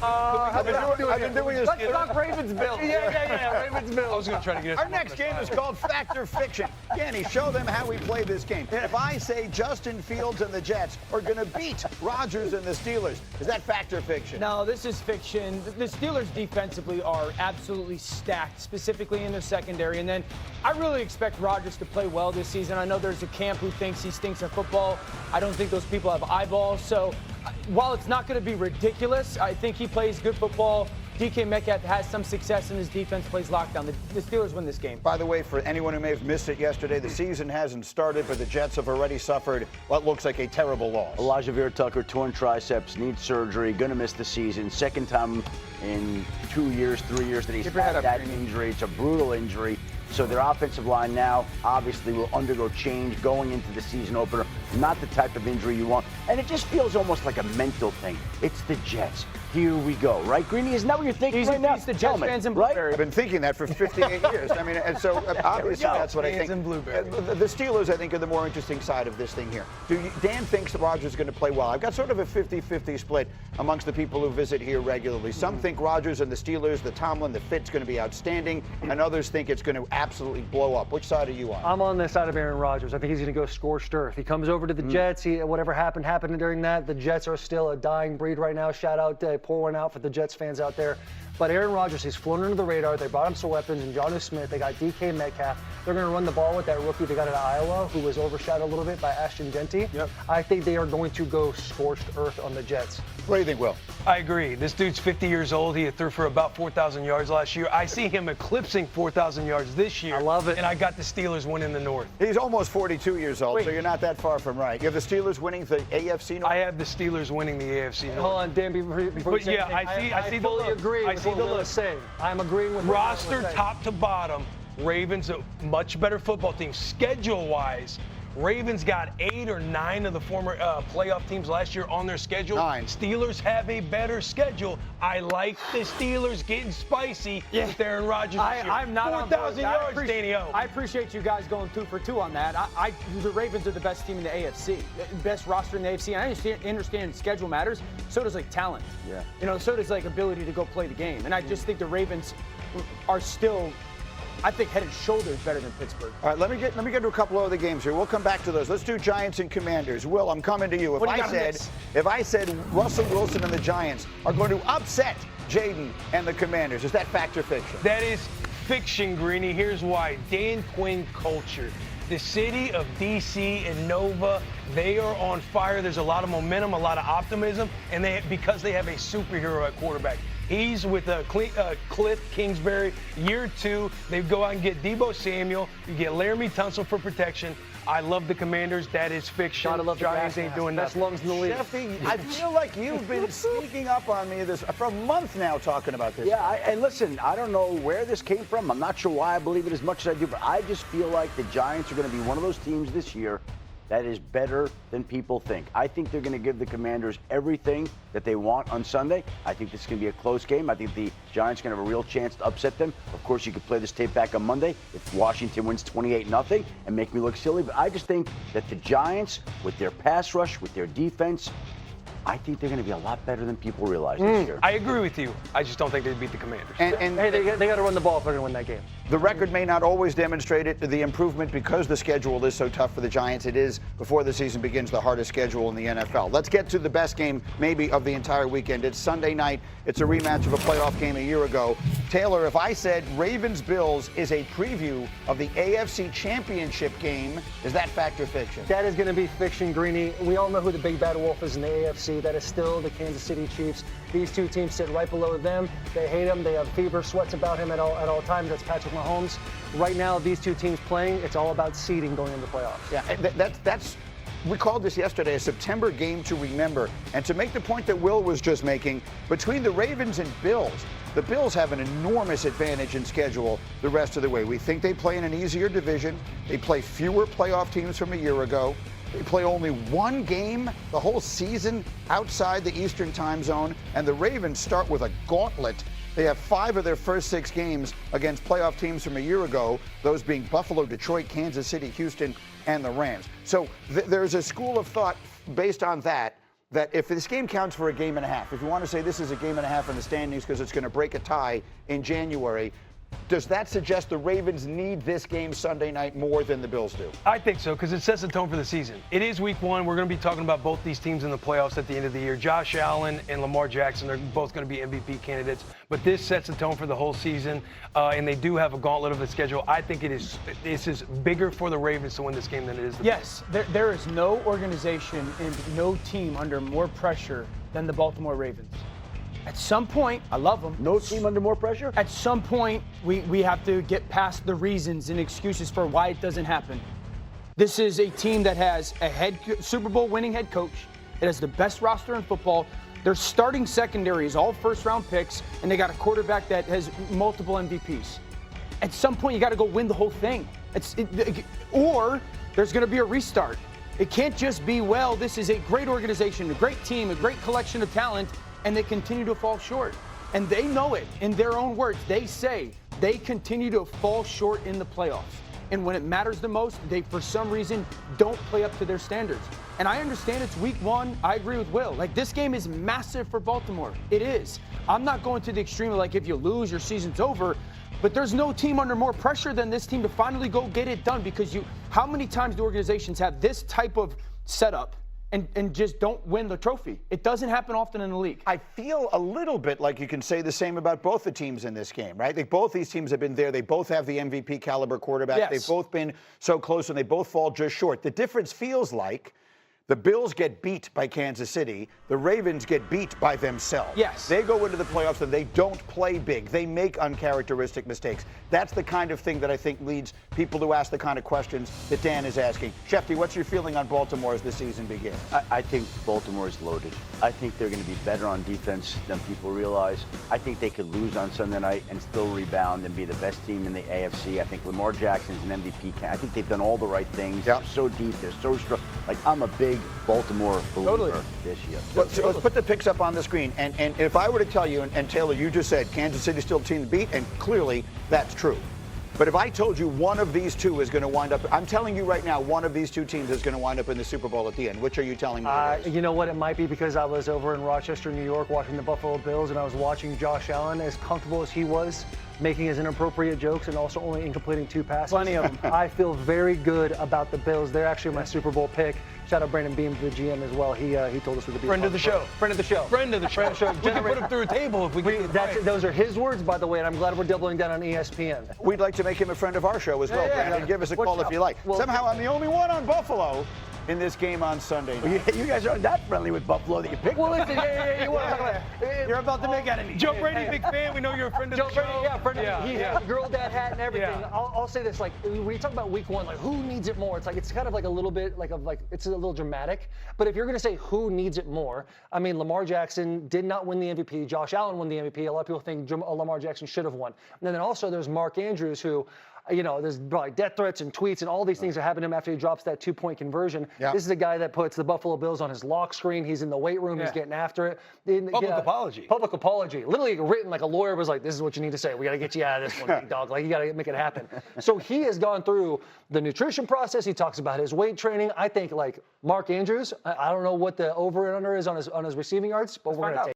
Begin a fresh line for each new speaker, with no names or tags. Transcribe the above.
I've been doing this.
Let's talk Ravens-Bills.
Yeah. Ravens-Bills.
I was going to try to get
Our next game is called Fact or Fiction. Danny, show them how we play this game. If I say Justin Fields and the Jets are going to beat Rodgers and the Steelers, is that fact or fiction?
No, this is fiction. The Steelers defensively are absolutely stacked, specifically in their secondary. And then I really expect Rodgers to play well this season. I know there's a camp who thinks he stinks at football. I don't think those people have eyeballs. So while it's not going to be ridiculous, I think he plays good football. DK Metcalf has some success and his defense plays lockdown. The Steelers win this game.
By the way, for anyone who may have missed it yesterday, the season hasn't started, but the Jets have already suffered what looks like a terrible loss.
Elijah Vera-Tucker, torn triceps, needs surgery, going to miss the season. Second time in 2 years, 3 years that he's had that injury. It's a brutal injury. So their offensive line now obviously will undergo change going into the season opener. Not the type of injury you want. And it just feels almost like a mental thing. It's the Jets. Here we go, right, Greeny? Isn't that what you're thinking right now?
He's the Jets fans in Blueberry.
I've been thinking that for 58 years. I mean, and so obviously that's what I think. The Steelers, I think, are the more interesting side of this thing here. Dan thinks that Rodgers is going to play well. I've got sort of a 50-50 split amongst the people who visit here regularly. Some think Rodgers and the Steelers, the Tomlin, the fit's going to be outstanding, and others think it's going to absolutely blow up. Which side are you on?
I'm on the side of Aaron Rodgers. I think he's going to go scorched earth. He comes over to the Jets. Whatever happened during that. The Jets are still a dying breed right now. Shout out, pour one out for the Jets fans out there. But Aaron Rodgers, he's flown under the radar. They brought him some weapons, and Jonnu Smith. They got DK Metcalf. They're going to run the ball with that rookie they got at Iowa, who was overshadowed a little bit by Ashton Genty.
Yep.
I think they are going to go scorched earth on the Jets.
What do you think, Will?
I agree. This dude's 50 years old. He threw for about 4,000 yards last year. I see him eclipsing 4,000 yards this year.
I love it.
And I got the Steelers winning the North.
He's almost 42 years old, so you're not that far from right. You have the Steelers winning the AFC North?
I have the Steelers winning the AFC North.
Hold on, Dan, before you say anything,
I see
fully
the look.
agree
I
with
see
what
the
Will
look.
is saying. I'm agreeing with
Roster
what Will is saying.
top to bottom, Ravens a much better football team. Schedule-wise, Ravens got 8 or 9 of the former playoff teams last year on their schedule.
9.
Steelers have a better schedule. I like the Steelers getting spicy with Aaron Rodgers this year.
I'm not
4,000 yards, Danny O.
I appreciate you guys going 2 for 2 on that. The Ravens are the best team in the AFC, best roster in the AFC. And I understand schedule matters. So does like talent.
Yeah.
You know, so does like ability to go play the game. And I just think the Ravens are still, I think, head and shoulders better than Pittsburgh.
All right, let me get to a couple of other games here. We'll come back to those. Let's do Giants and Commanders. Will, I'm coming to you. If I said Russell Wilson and the Giants are going to upset Jayden and the Commanders, is that fact or fiction?
That is fiction, Greeny. Here's why. Dan Quinn culture. The city of D.C. and Nova, they are on fire. There's a lot of momentum, a lot of optimism, and because they have a superhero at quarterback. He's with Cliff Kingsbury, year 2. They go out and get Deebo Samuel. You get Laramie Tunsil for protection. I love the Commanders. That is fiction.
Gotta love the
Giants
grass
ain't doing
best
nothing.
lungs in the league.
Sheffy, I feel like you've been sneaking up on me for a month now talking about this.
Yeah, and listen, I don't know where this came from. I'm not sure why I believe it as much as I do, but I just feel like the Giants are going to be one of those teams this year that is better than people think. I think they're going to give the Commanders everything that they want on Sunday. I think this is going to be a close game. I think the Giants are going to have a real chance to upset them. Of course, you could play this tape back on Monday if Washington wins 28-0 and make me look silly. But I just think that the Giants, with their pass rush, with their defense, I think they're going to be a lot better than people realize this year.
I agree with you. I just don't think they beat the Commanders.
And
Hey, they got to run the ball if they're going to win that game.
the record may not always demonstrate it, the improvement, because the schedule is so tough for the Giants. It is, before the season begins, the hardest schedule in the NFL. Let's get to the best game, maybe, of the entire weekend. It's Sunday night. It's a rematch of a playoff game a year ago. Taylor, if I said Ravens-Bills is a preview of the AFC Championship game, is that fact or fiction?
That is going to be fiction, Greeny. We all know who the big bad wolf is in the AFC. That is still the Kansas City Chiefs. These two teams sit right below them. They hate him. They have fever, sweats about him at all times. That's Patrick Mahomes. Right now, these two teams playing, it's all about seeding going into the playoffs.
Yeah, that's we called this yesterday a September game to remember. And to make the point that Will was just making, between the Ravens and Bills, the Bills have an enormous advantage in schedule the rest of the way. We think they play in an easier division. They play fewer playoff teams from a year ago. They play only one game the whole season outside the Eastern time zone. And the Ravens start with a gauntlet. They have 5 of their first 6 games against playoff teams from a year ago, those being Buffalo, Detroit, Kansas City, Houston, and the Rams. So there's a school of thought based on that that if this game counts for a game and a half, if you want to say this is a game and a half in the standings because it's going to break a tie in January, does that suggest the Ravens need this game Sunday night more than the Bills do?
I think so, because it sets the tone for the season. It is week 1. We're going to be talking about both these teams in the playoffs at the end of the year. Josh Allen and Lamar Jackson are both going to be MVP candidates, but this sets the tone for the whole season, and they do have a gauntlet of a schedule. I think this is bigger for the Ravens to win this game than it is the
Yes, there is no organization and no team under more pressure than the Baltimore Ravens. At some point, I love them.
No team under more pressure?
At some point, we have to get past the reasons and excuses for why it doesn't happen. This is a team that has a Super Bowl winning head coach. It has the best roster in football. Their starting secondary is all first-round picks, and they got a quarterback that has multiple MVPs. At some point, you got to go win the whole thing. Or there's going to be a restart. It can't just be, well, this is a great organization, a great team, a great collection of talent, and they continue to fall short. And they know it in their own words. They say they continue to fall short in the playoffs. And when it matters the most, they, for some reason, don't play up to their standards. And I understand it's week 1. I agree with Will. Like, this game is massive for Baltimore. It is. I'm not going to the extreme of, like, if you lose, your season's over. But there's no team under more pressure than this team to finally go get it done, because how many times do organizations have this type of setup and just don't win the trophy? It doesn't happen often in the league.
I feel a little bit like you can say the same about both the teams in this game, right? Both these teams have been there. They both have the MVP caliber quarterback.
Yes.
They've both been so close, and they both fall just short. The difference feels like the Bills get beat by Kansas City. The Ravens get beat by themselves.
Yes.
They go into the playoffs and they don't play big. They make uncharacteristic mistakes. That's the kind of thing that I think leads people to ask the kind of questions that Dan is asking. Shefty, what's your feeling on Baltimore as the season begins?
I think Baltimore is loaded. I think they're going to be better on defense than people realize. I think they could lose on Sunday night and still rebound and be the best team in the AFC. I think Lamar Jackson's an MVP. I think they've done all the right things.
Yep.
They're so deep. They're so strong. Like, I'm a big Baltimore believer this year.
So let's put the picks up on the screen. And if I were to tell you, and Taylor, you just said Kansas City's still a team to beat, and clearly that's true. But if I told you one of these two is going to wind up, I'm telling you right now, one of these two teams is going to wind up in the Super Bowl at the end. Which are you telling me it is?
You know what? It might be because I was over in Rochester, New York, watching the Buffalo Bills, and I was watching Josh Allen, as comfortable as he was, making his inappropriate jokes and also only incompleting 2 passes.
Plenty of them.
I feel very good about the Bills. They're actually my Super Bowl pick. Shout out Brandon Beam, the GM, as well. He told us we could be
Friend of the show.
Friend of the show.
Friend of the show. We can put him through a table if we get
Those are his words, by the way, and I'm glad we're doubling down on ESPN.
We'd like to make him a friend of our show as well, Brandon. Give us a call if you like.
Well,
somehow I'm the only one on Buffalo in this game on Sunday night.
You guys aren't that friendly with Buffalo that you picked.
Well, listen,
You're about to make enemies.
Joe Brady, big fan. We know you're a friend of the show.
He had a girl dad hat and everything.
Yeah.
I'll say this, like, when you talk about week 1, like, who needs it more? It's like, it's kind of like a little bit like it's a little dramatic. But if you're going to say who needs it more, I mean, Lamar Jackson did not win the MVP. Josh Allen won the MVP. A lot of people think Lamar Jackson should have won. And then also there's Mark Andrews, who, you know, there's probably death threats and tweets and all these things that happen to him after he drops that 2-point conversion.
Yeah.
This is a guy that puts the Buffalo Bills on his lock screen. He's in the weight room. He's getting after it.
Public apology.
Public apology. Literally written like a lawyer was like, this is what you need to say. We got to get you out of this one, big dog. Like, you got to make it happen. So he has gone through the nutrition process. He talks about his weight training. I think, like, Mark Andrews, I don't know what the over and under is on his receiving yards, but we're going to take